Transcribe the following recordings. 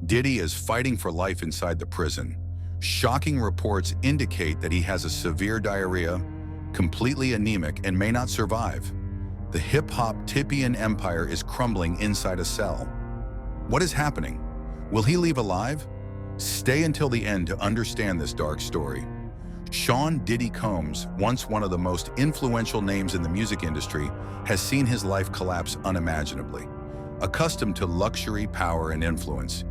Diddy is fighting for life inside the prison. Shocking reports indicate that he has a severe diarrhea, completely anemic, and may not survive. The hip-hop Tipian empire is crumbling inside a cell. What is happening? Will he leave alive? Stay until the end to understand this dark story. Sean Diddy Combs, once one of the most influential names in the music industry, has seen his life collapse unimaginably. Accustomed to luxury, power, and influence,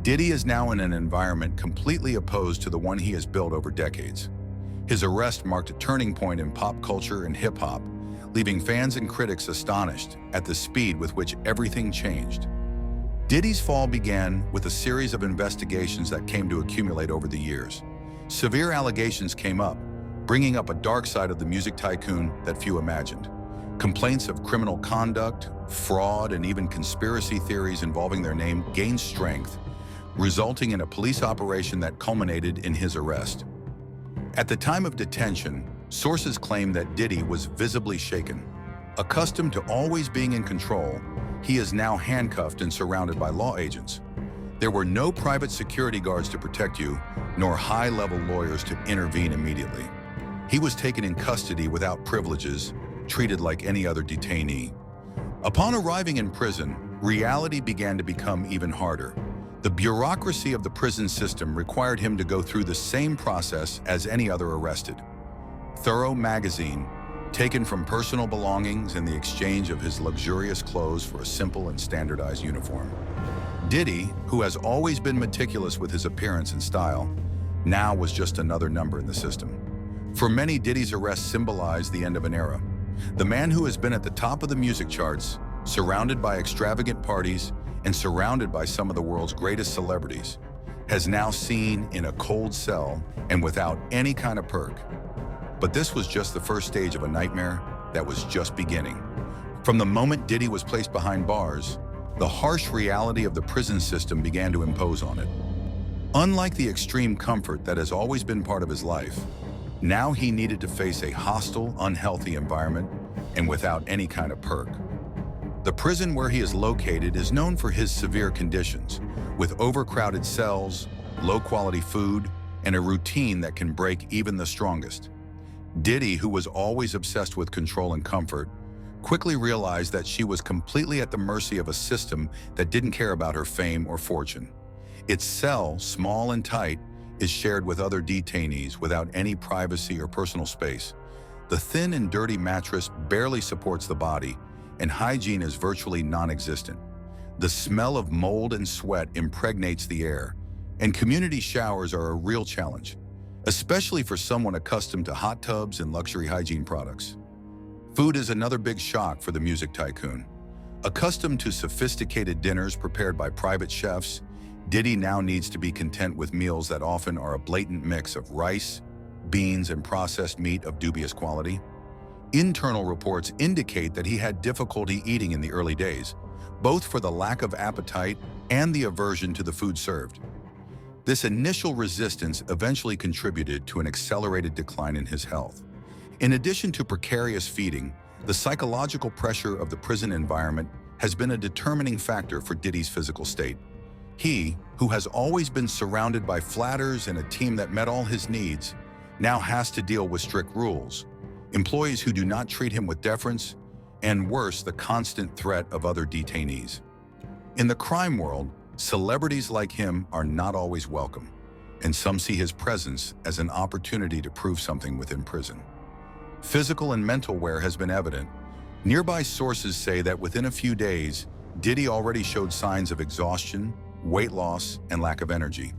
Diddy is now in an environment completely opposed to the one he has built over decades. His arrest marked a turning point in pop culture and hip-hop, leaving fans and critics astonished at the speed with which everything changed. Diddy's fall began with a series of investigations that came to accumulate over the years. Severe allegations came up, bringing up a dark side of the music tycoon that few imagined. Complaints of criminal conduct, fraud, and even conspiracy theories involving their name gained strength, resulting in a police operation that culminated in his arrest. At the time of detention, sources claim that Diddy was visibly shaken. Accustomed to always being in control, he is now handcuffed and surrounded by law agents. There were no private security guards to protect you, nor high-level lawyers to intervene immediately. He was taken in custody without privileges, treated like any other detainee. Upon arriving in prison, reality began to become even harder. The bureaucracy of the prison system required him to go through the same process as any other arrested. Thorough magazine, taken from personal belongings in the exchange of his luxurious clothes for a simple and standardized uniform. Diddy, who has always been meticulous with his appearance and style, now was just another number in the system. For many, Diddy's arrest symbolized the end of an era. The man who has been at the top of the music charts, surrounded by extravagant parties, and surrounded by some of the world's greatest celebrities, has now seen in a cold cell and without any kind of perk. But this was just the first stage of a nightmare that was just beginning. From the moment Diddy was placed behind bars, the harsh reality of the prison system began to impose on it. Unlike the extreme comfort that has always been part of his life, now he needed to face a hostile, unhealthy environment and without any kind of perk. The prison where he is located is known for his severe conditions, with overcrowded cells, low-quality food, and a routine that can break even the strongest. Diddy, who was always obsessed with control and comfort, quickly realized that she was completely at the mercy of a system that didn't care about her fame or fortune. Its cell, small and tight, is shared with other detainees without any privacy or personal space. The thin and dirty mattress barely supports the body, and hygiene is virtually non-existent. The smell of mold and sweat impregnates the air, and community showers are a real challenge, especially for someone accustomed to hot tubs and luxury hygiene products. Food is another big shock for the music tycoon. Accustomed to sophisticated dinners prepared by private chefs, Diddy now needs to be content with meals that often are a blatant mix of rice, beans, and processed meat of dubious quality. Internal reports indicate that he had difficulty eating in the early days, both for the lack of appetite and the aversion to the food served. This initial resistance eventually contributed to an accelerated decline in his health. In addition to precarious feeding, the psychological pressure of the prison environment has been a determining factor for Diddy's physical state. He, who has always been surrounded by flatters and a team that met all his needs, now has to deal with strict rules, employees who do not treat him with deference, and worse, the constant threat of other detainees. In the crime world, celebrities like him are not always welcome, and some see his presence as an opportunity to prove something within prison. Physical and mental wear has been evident. Nearby sources say that within a few days, Diddy already showed signs of exhaustion, weight loss, and lack of energy.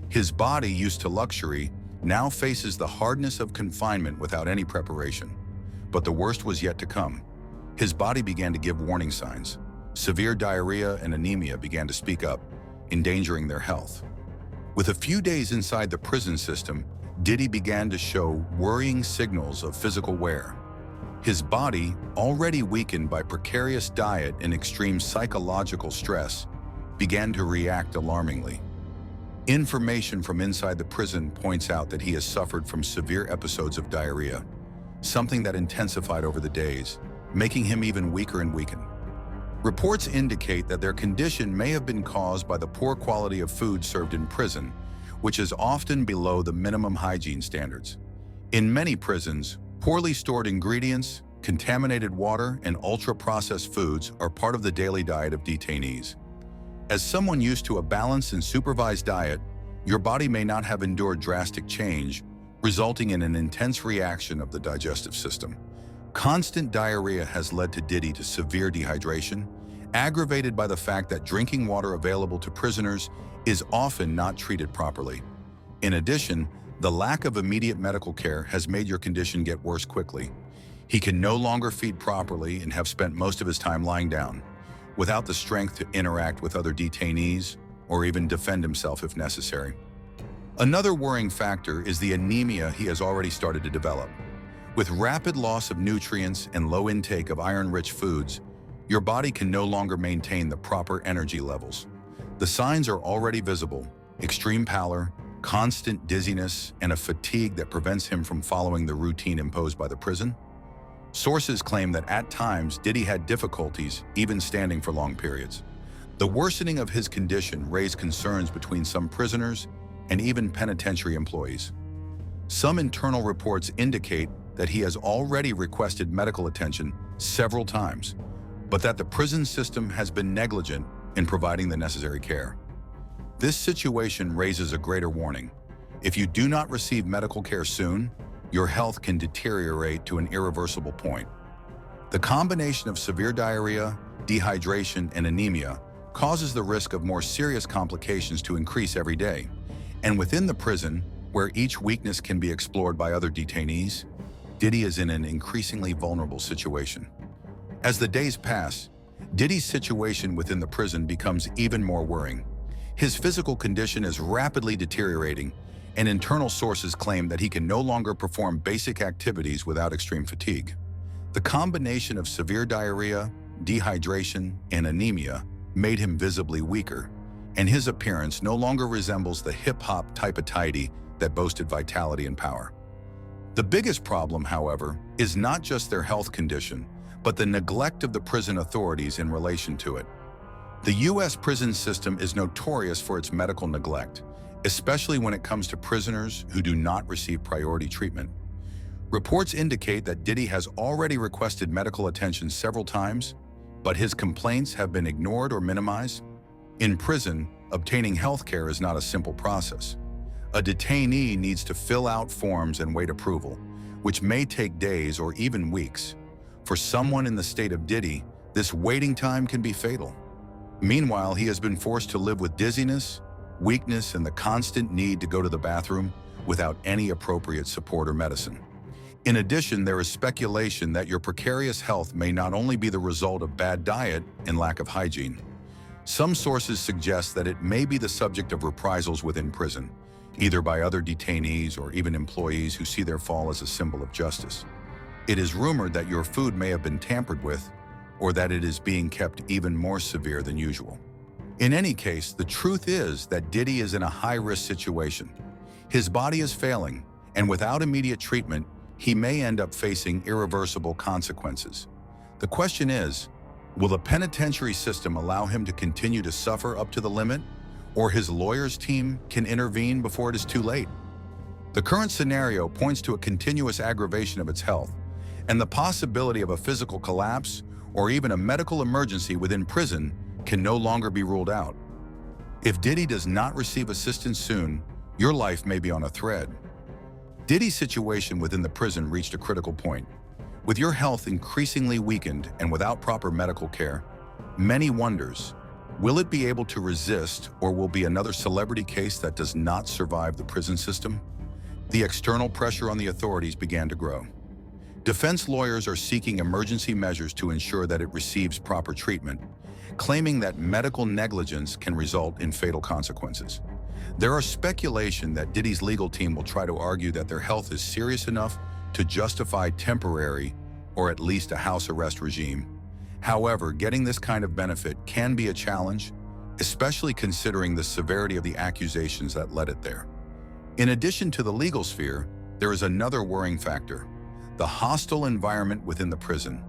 His body, used to luxury, now faces the hardness of confinement without any preparation. But the worst was yet to come. His body began to give warning signs. Severe diarrhea and anemia began to speak up, endangering their health. With a few days inside the prison system, Diddy began to show worrying signals of physical wear. His body, already weakened by precarious diet and extreme psychological stress, began to react alarmingly. Information from inside the prison points out that he has suffered from severe episodes of diarrhea, something that intensified over the days, making him even weaker and weakened. Reports indicate that their condition may have been caused by the poor quality of food served in prison, which is often below the minimum hygiene standards. In many prisons, poorly stored ingredients, contaminated water, and ultra-processed foods are part of the daily diet of detainees. As someone used to a balanced and supervised diet, your body may not have endured drastic change, resulting in an intense reaction of the digestive system. Constant diarrhea has led to Diddy to severe dehydration, aggravated by the fact that drinking water available to prisoners is often not treated properly. In addition, the lack of immediate medical care has made your condition get worse quickly. He can no longer feed properly and have spent most of his time lying down, without the strength to interact with other detainees or even defend himself if necessary. Another worrying factor is the anemia he has already started to develop. With rapid loss of nutrients and low intake of iron-rich foods, your body can no longer maintain the proper energy levels. The signs are already visible: extreme pallor, constant dizziness, and a fatigue that prevents him from following the routine imposed by the prison. Sources claim that at times Diddy had difficulties even standing for long periods. The worsening of his condition raised concerns between some prisoners and even penitentiary employees. Some internal reports indicate that he has already requested medical attention several times, but that the prison system has been negligent in providing the necessary care. This situation raises a greater warning. If you do not receive medical care soon, your health can deteriorate to an irreversible point. The combination of severe diarrhea, dehydration, and anemia causes the risk of more serious complications to increase every day. And within the prison, where each weakness can be explored by other detainees, Diddy is in an increasingly vulnerable situation. As the days pass, Diddy's situation within the prison becomes even more worrying. His physical condition is rapidly deteriorating, and internal sources claim that he can no longer perform basic activities without extreme fatigue. The combination of severe diarrhea, dehydration, and anemia made him visibly weaker, and his appearance no longer resembles the hip-hop type of tidy that boasted vitality and power. The biggest problem, however, is not just their health condition, but the neglect of the prison authorities in relation to it. The U.S. prison system is notorious for its medical neglect, especially when it comes to prisoners who do not receive priority treatment. Reports indicate that Diddy has already requested medical attention several times, but his complaints have been ignored or minimized. In prison, obtaining health care is not a simple process. A detainee needs to fill out forms and wait approval, which may take days or even weeks. For someone in the state of Diddy, this waiting time can be fatal. Meanwhile, he has been forced to live with dizziness, weakness, and the constant need to go to the bathroom without any appropriate support or medicine. In addition, there is speculation that your precarious health may not only be the result of bad diet and lack of hygiene. Some sources suggest that it may be the subject of reprisals within prison, either by other detainees or even employees who see their fall as a symbol of justice. It is rumored that your food may have been tampered with, or that it is being kept even more severe than usual. In any case, the truth is that Diddy is in a high-risk situation. His body is failing, and without immediate treatment, he may end up facing irreversible consequences. The question is, will the penitentiary system allow him to continue to suffer up to the limit, or his lawyers' team can intervene before it is too late? The current scenario points to a continuous aggravation of its health, and the possibility of a physical collapse or even a medical emergency within prison can no longer be ruled out. If Diddy does not receive assistance soon, your life may be on a thread. Diddy's situation within the prison reached a critical point. With your health increasingly weakened and without proper medical care, many wonders, will it be able to resist, or will be another celebrity case that does not survive the prison system? The external pressure on the authorities began to grow. Defense lawyers are seeking emergency measures to ensure that it receives proper treatment, claiming that medical negligence can result in fatal consequences. There are speculation that Diddy's legal team will try to argue that their health is serious enough to justify temporary or at least a house arrest regime. However, getting this kind of benefit can be a challenge, especially considering the severity of the accusations that led it there. In addition to the legal sphere, there is another worrying factor: the hostile environment within the prison.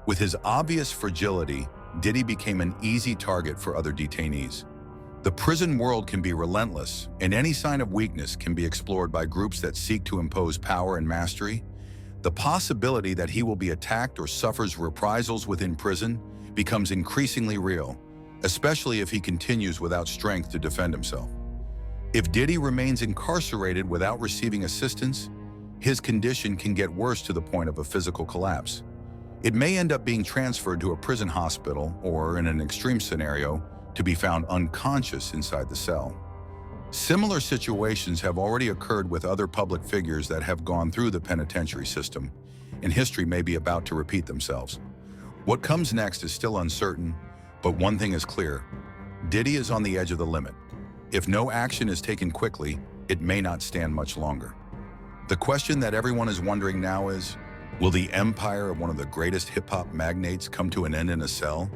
With his obvious fragility, Diddy became an easy target for other detainees. The prison world can be relentless, and any sign of weakness can be explored by groups that seek to impose power and mastery. The possibility that he will be attacked or suffers reprisals within prison becomes increasingly real, especially if he continues without strength to defend himself. If Diddy remains incarcerated without receiving assistance, his condition can get worse to the point of a physical collapse. It may end up being transferred to a prison hospital or, in an extreme scenario, to be found unconscious inside the cell. Similar situations have already occurred with other public figures that have gone through the penitentiary system, and history may be about to repeat themselves. What comes next is still uncertain, but one thing is clear: Diddy is on the edge of the limit. If no action is taken quickly, it may not stand much longer. The question that everyone is wondering now is, will the empire of one of the greatest hip-hop magnates come to an end in a cell?